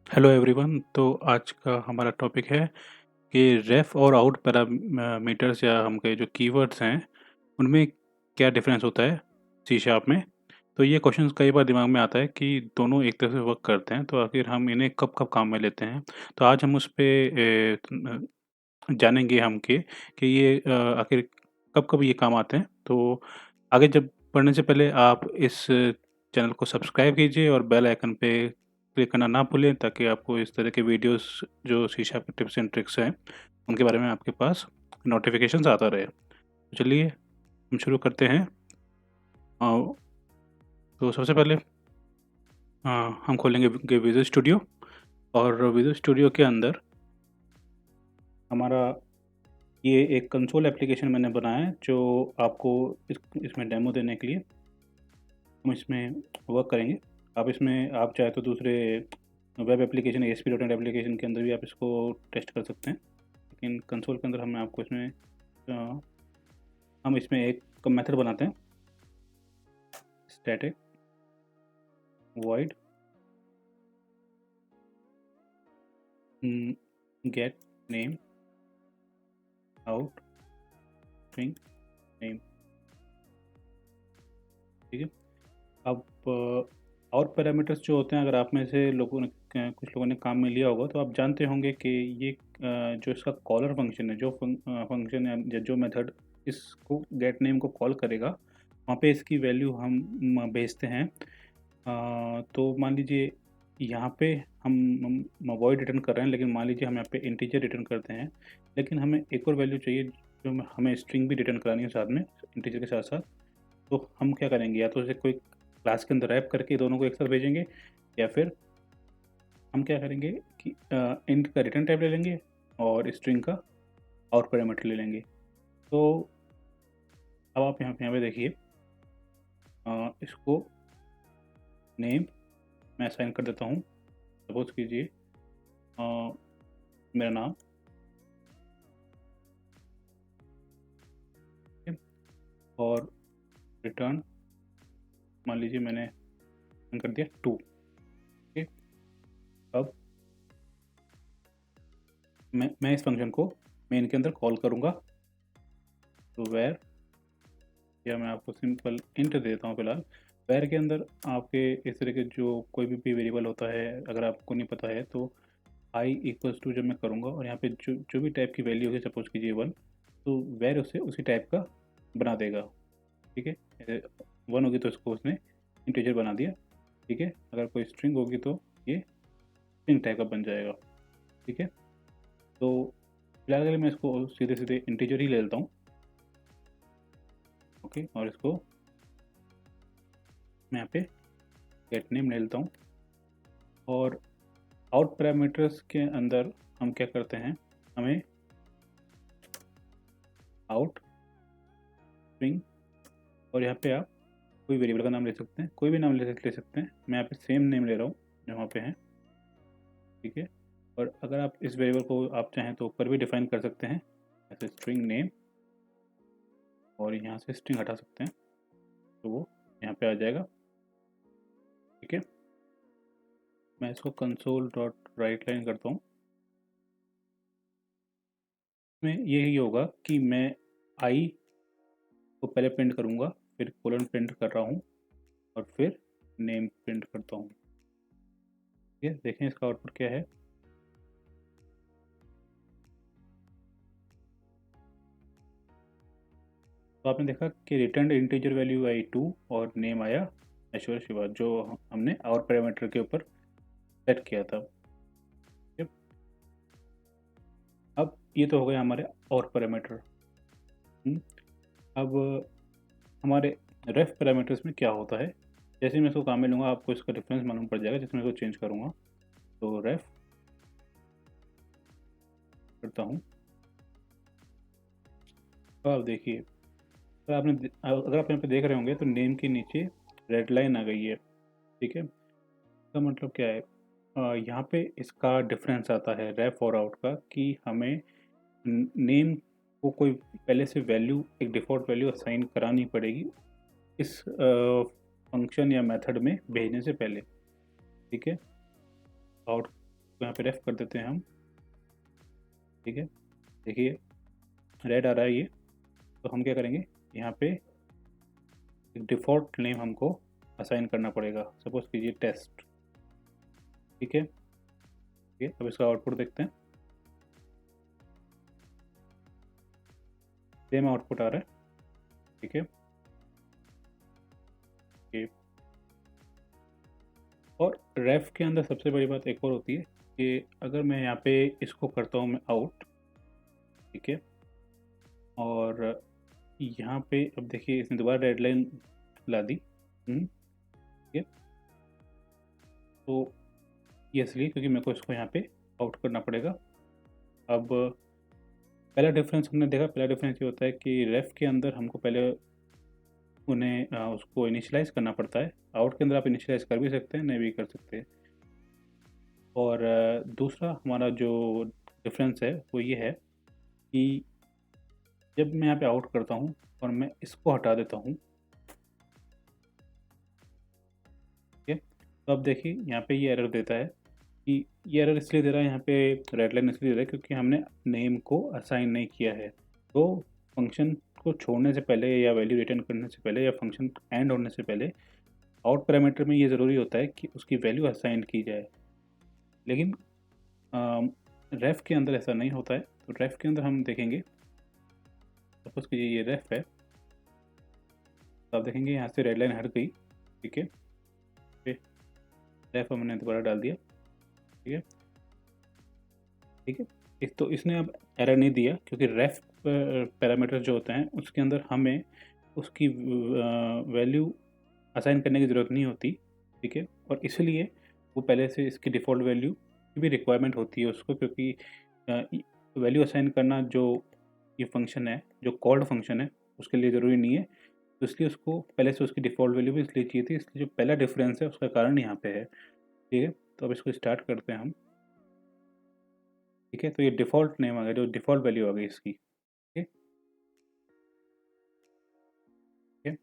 Hello everyone. तो आज का हमारा टॉपिक है कि रेफ और आउट पैरामीटर्स या हम कहे जो कीवर्ड्स हैं उनमें क्या डिफरेंस होता है सी शार्प में। तो ये क्वेश्चन कई बार दिमाग में आता है कि दोनों एक तरह से वर्क करते हैं, तो आखिर हम इन्हें कब कब काम में लेते हैं। तो आज हम उस पर जानेंगे कि ये आखिर कब कब ये काम आते हैं। तो आगे जब बढ़ने से पहले आप इस चैनल को सब्सक्राइब कीजिए और बेल आइकन पे क्लिक करना ना भूलें, ताकि आपको इस तरह के वीडियोस जो शीशा के टिप्स एंड ट्रिक्स हैं उनके बारे में आपके पास नोटिफिकेशंस आता रहे। तो चलिए हम शुरू करते हैं। अ, तो सबसे पहले हम खोलेंगे विजुअल स्टूडियो, और विजुअल स्टूडियो के अंदर हमारा ये एक कंसोल एप्लीकेशन मैंने बनाया है जो आपको इसमें डेमो देने के लिए हम इसमें वर्क करेंगे। आप चाहे तो दूसरे वेब एप्लीकेशन ASP.NET एप्लीकेशन के अंदर भी आप इसको टेस्ट कर सकते हैं, लेकिन कंसोल के अंदर हम इसमें एक मेथड बनाते हैं, static void gate name out string name. ठीक है। अब और पैरामीटर्स जो होते हैं, अगर आप में से कुछ लोगों ने काम में लिया होगा तो आप जानते होंगे कि ये जो इसका कॉलर फंक्शन है, जो फंक्शन है जो मेथड इसको गेट नेम को कॉल करेगा, वहाँ पे इसकी वैल्यू हम भेजते हैं। तो मान लीजिए यहाँ पे हम वॉइड रिटर्न कर रहे हैं, लेकिन मान लीजिए हम यहाँ पे इंटीजर रिटर्न करते हैं, लेकिन हमें एक और वैल्यू चाहिए जो हमें स्ट्रिंग भी रिटर्न करानी है साथ में, इंटीजर के साथ साथ। तो हम क्या करेंगे, या तो इसे कोई क्लास के अंदर रैप करके दोनों को एक साथ भेजेंगे, या फिर हम क्या करेंगे कि इंट का रिटर्न टाइप ले लेंगे और स्ट्रिंग का आउट पैरामीटर ले लेंगे। तो अब आप यहाँ पे देखिए, इसको नेम मैं असाइन कर देता हूँ। सपोज कीजिए मेरा नाम, ठीक है, और रिटर्न मान लीजिए मैंने कर दिया 2। ठीक। अब मैं इस फंक्शन को मेन के अंदर कॉल करूँगा। तो वेर, या मैं आपको सिंपल इंट दे देता हूँ फिलहाल। वेर के अंदर आपके इस तरह के जो कोई भी वेरिएबल होता है, अगर आपको नहीं पता है तो आई इक्वल्स टू जब मैं करूँगा और यहाँ पे जो भी टाइप की वैल्यू होगी, सपोज कीजिए 1, तो वेर उसे उसी टाइप का बना देगा। ठीक है। 1 होगी तो उसको उसने इंटीजर बना दिया। ठीक है। अगर कोई स्ट्रिंग होगी तो ये स्ट्रिंग टाइप का बन जाएगा। ठीक है। तो फिलहाल के लिए मैं इसको सीधे सीधे इंटीजर ही ले लेता हूँ। ओके। और इसको मैं यहाँ पे गेट नेम ले लेता हूँ। और आउट पैरामीटर्स के अंदर हम क्या करते हैं, हमें आउट स्ट्रिंग, और यहाँ पे आप कोई वेरिएबल का नाम ले सकते हैं, कोई भी नाम ले सकते हैं। मैं यहाँ पे सेम नेम ले रहा हूँ जो वहाँ पे है। ठीक है। और अगर आप इस वेरिएबल को आप चाहें तो ऊपर भी डिफाइन कर सकते हैं, ऐसे स्ट्रिंग नेम, और यहाँ से स्ट्रिंग हटा सकते हैं तो वो यहाँ पे आ जाएगा। ठीक है। मैं इसको कंसोल डॉट राइट लाइन करता हूँ। इसमें यही होगा कि मैं आई को पहले प्रिंट करूँगा, फिर कोलन प्रिंट कर रहा हूँ, और फिर नेम प्रिंट करता हूँ। ठीक है। देखें इसका आउटपुट क्या है। तो आपने देखा कि रिटर्न इंटीजर वैल्यू आई 2 और नेम आया ऐश्वर्य शिवा, जो हमने आउट पैरामीटर के ऊपर सेट किया था। ठीक है। अब ये तो हो गया हमारे और पैरामीटर। अब हमारे रेफ पैरामीटर्स में क्या होता है, जैसे मैं इसको काम में लूँगा आपको इसका डिफरेंस मालूम पड़ जाएगा। जैसे मैं इसको चेंज करूँगा, तो रेफ करता हूँ, तो आप देखिए, अगर आप यहाँ पे देख रहे होंगे तो नेम के नीचे रेड लाइन आ गई है। ठीक है। इसका मतलब क्या है, यहाँ पे इसका डिफरेंस आता है रेफ और आउट का, कि हमें नेम को कोई पहले से वैल्यू, एक डिफ़ॉल्ट वैल्यू असाइन करानी पड़ेगी इस फंक्शन या मेथड में भेजने से पहले। ठीक है। आउट तो यहाँ पे रेफ कर देते हैं हम। ठीक है, देखिए रेड आ रहा है ये। तो हम क्या करेंगे, यहाँ पे एक डिफ़ॉल्ट नेम हमको असाइन करना पड़ेगा, सपोज कीजिए टेस्ट। ठीक है, ठीक है, अब इसका आउटपुट देखते हैं। सेम आउटपुट आ रहा है। ठीक है, ये और रेफ के अंदर सबसे बड़ी बात एक और होती है कि अगर मैं यहाँ पे इसको करता हूँ मैं आउट, ठीक है, और यहाँ पे अब देखिए इसने दोबारा डेडलाइन ला दी। ठीक है, तो ये इसलिए क्योंकि मेरे को इसको यहाँ पे आउट करना पड़ेगा। अब पहला डिफरेंस हमने देखा, पहला डिफरेंस ये होता है कि रेफ के अंदर हमको पहले उन्हें उसको इनिशियलाइज़ करना पड़ता है। आउट के अंदर आप इनिशियलाइज़ कर भी सकते हैं, नहीं भी कर सकते। और दूसरा हमारा जो डिफरेंस है वो ये है कि जब मैं यहाँ पे आउट करता हूँ और मैं इसको हटा देता हूँ, ठीक है, तो अब देखिए यहाँ पे ये एरर देता है कि ये एरर इसलिए दे रहा है, यहाँ पे रेड लाइन इसलिए दे रहा है क्योंकि हमने नेम को असाइन नहीं किया है। तो फंक्शन को छोड़ने से पहले या वैल्यू रिटर्न करने से पहले या फंक्शन एंड होने से पहले आउट पैरामीटर में ये ज़रूरी होता है कि उसकी वैल्यू असाइन की जाए। लेकिन रेफ के अंदर ऐसा नहीं होता है। तो रेफ के अंदर हम देखेंगे, सपोज कीजिए ये रेफ है, तो आप देखेंगे यहाँ से रेड लाइन हट गई। ठीक है, रेफ हमने दोबारा डाल दिया। ठीक है, ठीक है, एक तो इसने अब एरर नहीं दिया क्योंकि रेफ पैरामीटर जो होते हैं उसके अंदर हमें उसकी वैल्यू असाइन करने की ज़रूरत नहीं होती। ठीक है, और इसलिए वो पहले से इसकी डिफ़ॉल्ट वैल्यू की भी रिक्वायरमेंट होती है उसको, क्योंकि वैल्यू असाइन करना जो ये फंक्शन है, जो कॉल्ड फंक्शन है, उसके लिए ज़रूरी नहीं है। तो इसलिए उसको पहले से उसकी डिफ़ॉल्ट वैल्यू भी इसलिए चाहिए थी, इसलिए जो पहला डिफरेंस है उसका कारण यहाँ पे है। ठीक है, तो अब इसको स्टार्ट करते हैं हम। ठीक है, तो ये डिफ़ॉल्ट नेम आ गया, जो डिफ़ॉल्ट वैल्यू आ गई इसकी। ठीक है, ठीक है,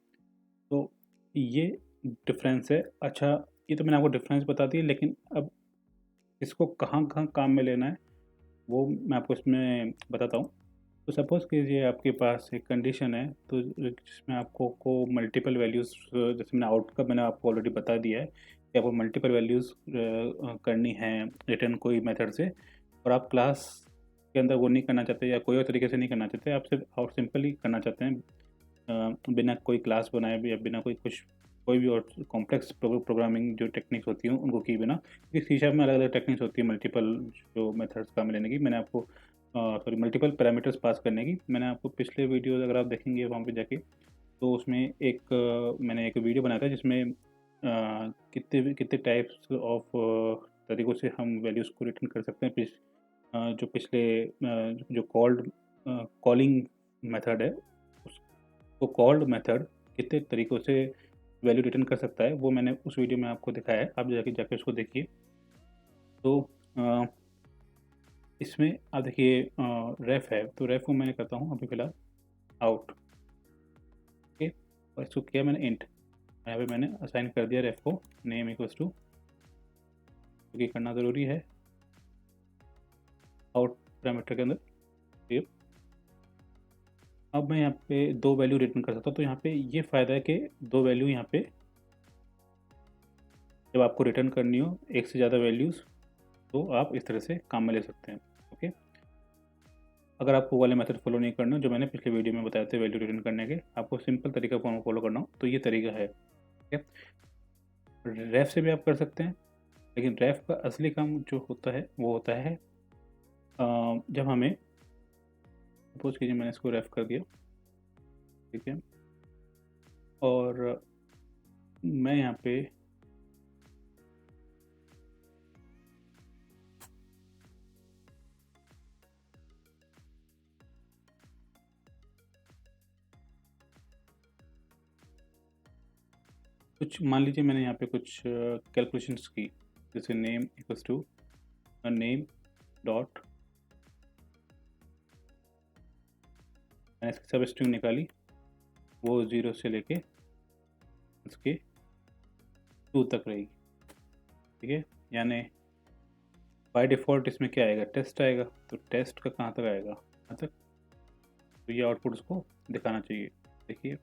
तो ये डिफरेंस है। अच्छा, ये तो मैंने आपको डिफरेंस बता दिया, लेकिन अब इसको कहाँ कहाँ काम में लेना है वो मैं आपको इसमें बताता हूँ। तो सपोज़ कीजिए आपके पास एक कंडीशन है, तो जिसमें आपको को मल्टीपल वैल्यूज़, जैसे मैंने आउट का मैंने आपको ऑलरेडी बता दिया है कि आपको मल्टीपल वैल्यूज़ करनी है रिटर्न कोई मेथड से, और आप क्लास के अंदर वो नहीं करना चाहते या कोई और तरीके से नहीं करना चाहते, आप सिर्फ आउट सिंपल ही करना चाहते हैं, बिना कोई क्लास बनाए या बिना कोई भी और कॉम्प्लेक्स प्रोग्रामिंग जो टेक्निक्स होती हैं उनको किए बिना, क्योंकि सी शार्प में अलग अलग टेक्निक्स होती है मल्टीपल जो मेथड्स काम लेने की। मैंने आपको सॉरी मल्टीपल पैरामीटर्स पास करने की मैंने आपको पिछले वीडियोस अगर आप देखेंगे वहाँ पे जाके, तो उसमें एक मैंने एक वीडियो बनाया था जिसमें कितने कितने टाइप्स ऑफ तरीक़ों से हम वैल्यूज़ को रिटर्न कर सकते हैं। जो पिछले जो कॉलिंग मेथड है, उसको कॉल्ड मेथड कितने तरीक़ों से वैल्यू रिटर्न कर सकता है, वो मैंने उस वीडियो में आपको दिखाया है। आप जाके जाके उसको देखिए। तो इसमें आप देखिए रेफ है, तो रेफ को मैंने करता हूँ अभी फ़िलहाल आउट। ओके, और इसको किया मैंने इंट, यहाँ पे मैंने असाइन कर दिया रेफ को नेम इक्वल्स टू, क्योंकि करना ज़रूरी है आउट पैरामीटर के अंदर। फिर अब मैं यहाँ पे दो वैल्यू रिटर्न कर सकता हूँ। तो यहाँ पे ये फ़ायदा है कि दो वैल्यू यहाँ पे जब आपको रिटर्न करनी हो, एक से ज़्यादा वैल्यूज़, तो आप इस तरह से काम में ले सकते हैं। ओके, अगर आपको वाले मेथड फॉलो नहीं करना जो मैंने पिछले वीडियो में बताए थे वैल्यू रिटर्न करने के, आपको सिंपल तरीका फॉलो करना हो तो ये तरीका है। ठीक है, रेफ से भी आप कर सकते हैं, लेकिन रेफ का असली काम जो होता है वो होता है जब हमें, सपोज कीजिए मैंने इसको रेफ कर दिया, ठीक है, और मैं यहाँ पे कुछ मान लीजिए मैंने यहाँ पे कुछ कैलकुलेशंस की, जैसे name equals to name dot, मैंने इसकी सब स्ट्रिंग निकाली, वो 0 से लेके उसके 2 तक रहेगी। ठीक है, यानी बाय डिफ़ॉल्ट इसमें क्या आएगा, टेस्ट आएगा। तो टेस्ट का कहाँ तक आएगा, यहाँ तक। तो ये आउटपुट उसको दिखाना चाहिए। देखिए,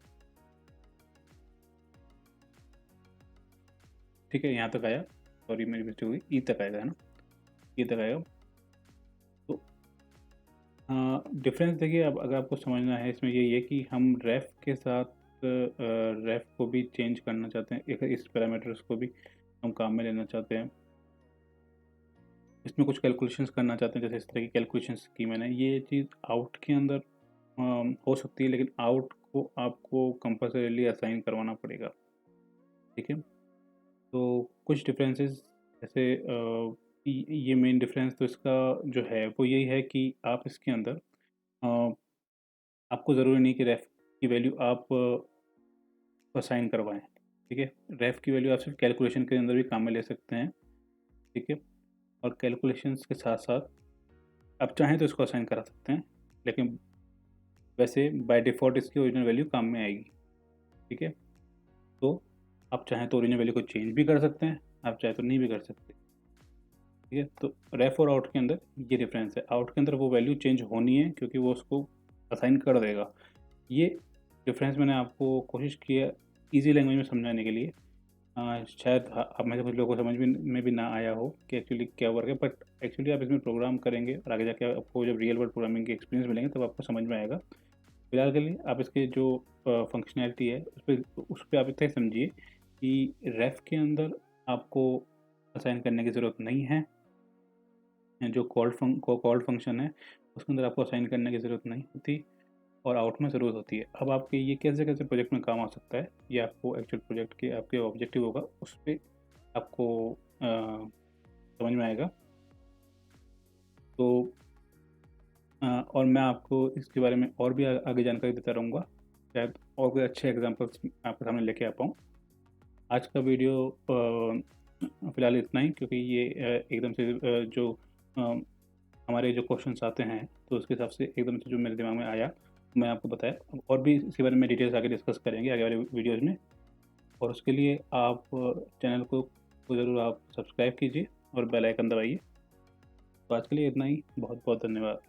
ठीक है, यहाँ तक आया। सॉरी मेरी मिस्टेक हुई, ई तक आएगा, है ना, ई तक आएगा। तो डिफरेंस देखिए, अब अगर आपको समझना है इसमें यही है कि हम रेफ के साथ रेफ को भी चेंज करना चाहते हैं, एक इस पैरामीटर्स को भी हम काम में लेना चाहते हैं। इसमें कुछ कैलकुलेशंस करना चाहते हैं, जैसे इस तरह की कैलकुलेशंस की मैंने। ये चीज़ आउट के अंदर हो सकती है, लेकिन आउट को आपको कंपल्सरीली असाइन करवाना पड़ेगा। ठीक है, तो कुछ डिफरेंसेस जैसे ये मेन डिफरेंस तो इसका जो है वो यही है कि आप इसके अंदर अ, आपको ज़रूरी नहीं कि रेफ की वैल्यू आप असाइन करवाएं। ठीक है, रेफ की वैल्यू आप सिर्फ कैलकुलेशन के अंदर भी काम में ले सकते हैं। ठीक है, और कैलकुलेशंस के साथ साथ आप चाहें तो इसको असाइन करा सकते हैं, लेकिन वैसे बाय डिफ़ॉल्ट इसकी ओरिजिनल वैल्यू काम में आएगी। ठीक है, तो आप चाहें तो ओरिजिनल वैल्यू को चेंज भी कर सकते हैं, आप चाहे तो नहीं भी कर सकते। ठीक है, तो रेफ और आउट के अंदर ये डिफरेंस है। आउट के अंदर वो वैल्यू चेंज होनी है क्योंकि वो उसको असाइन कर देगा। ये डिफरेंस मैंने आपको कोशिश की है ईजी लैंग्वेज में समझाने के लिए। शायद अब में से कुछ लोगों को समझ में भी ना आया हो कि एक्चुअली क्या वर्क है, बट एक्चुअली आप इसमें प्रोग्राम करेंगे और आगे जाके आपको जब रियल वर्ल्ड प्रोग्रामिंग के एक्सपीरियंस मिलेंगे तब आपको समझ में आएगा। फिलहाल के लिए आप इसके जो फंक्शनैलिटी है उस पर आप इतना ही समझिए कि रेफ के अंदर आपको असाइन करने की ज़रूरत नहीं है। जो कॉल्ड फंक्शन है उसके अंदर आपको असाइन करने की ज़रूरत नहीं होती, और आउट में ज़रूरत होती है। अब आपके ये कैसे कैसे प्रोजेक्ट में काम आ सकता है, ये आपको एक्चुअल प्रोजेक्ट के आपके ऑब्जेक्टिव होगा उस पर आपको समझ में आएगा। तो और मैं आपको इसके बारे में और भी आगे जानकारी देता रहूँगा, शायद और कोई अच्छे एग्जांपल्स आपके सामने लेके आ पाऊँ। आज का वीडियो फ़िलहाल इतना ही, क्योंकि ये एकदम से जो अ, हमारे जो क्वेश्चंस आते हैं तो उसके हिसाब से एकदम से जो मेरे दिमाग में आया मैं आपको बताया। और भी इसके बारे में डिटेल्स आगे डिस्कस करेंगे आगे वाले वीडियोज़ में, और उसके लिए आप चैनल को ज़रूर आप सब्सक्राइब कीजिए और बेल आइकन दबाइए। तो आज के लिए इतना ही, बहुत बहुत धन्यवाद।